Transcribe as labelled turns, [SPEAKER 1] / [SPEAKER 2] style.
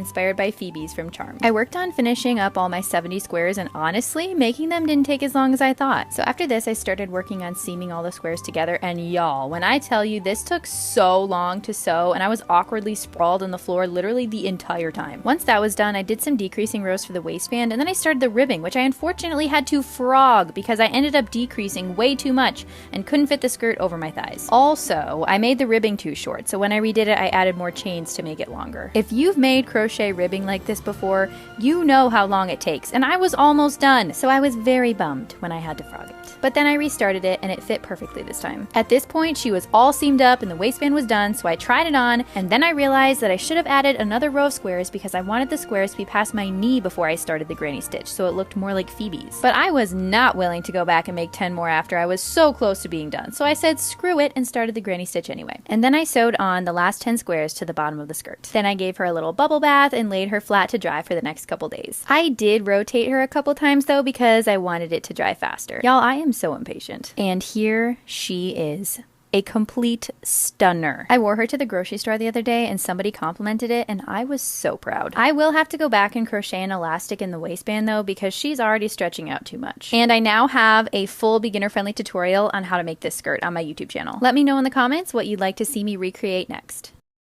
[SPEAKER 1] inspired by Phoebe's from Charm. I worked on finishing up all my 70 squares, and honestly, making them didn't take as long as I thought. So after this, I started working on seaming all the squares together, and y'all, when I tell you this took so long to sew, and I was awkwardly sprawled on the floor literally the entire time. Once that was done, I did some decreasing rows for the waistband, and then I started the ribbing, which I unfortunately had to frog because I ended up decreasing way too much and couldn't fit the skirt over my thighs. Also, I made the ribbing too short, so when I redid it, I added more chains to make it longer. If you've made crochet ribbing like this before, you know how long it takes, and I was almost done, so I was very bummed when I had to frog it. But then I restarted it, and it fit perfectly this time. At this point, she was all seamed up and the waistband was done, so I tried it on, and then I realized that I should have added another row of squares because I wanted the squares to be past my knee before I started the granny stitch, so it looked more like Phoebe's. But I was not willing to go back and make 10 more after I was so close to being done, so I said screw it and started the granny stitch anyway. And then I sewed on the last 10 squares to the bottom of the skirt. Then I gave her a little bubble bath and laid her flat to dry for the next couple days. I did rotate her a couple times though because I wanted it to dry faster. Y'all, I am so impatient. And here she is. A complete stunner. I wore her to the grocery store the other day and somebody complimented it and I was so proud. I will have to go back and crochet an elastic in the waistband though because she's already stretching out too much. And I now have a full beginner-friendly tutorial on how to make this skirt on my YouTube channel. Let me know in the comments what you'd like to see me recreate next.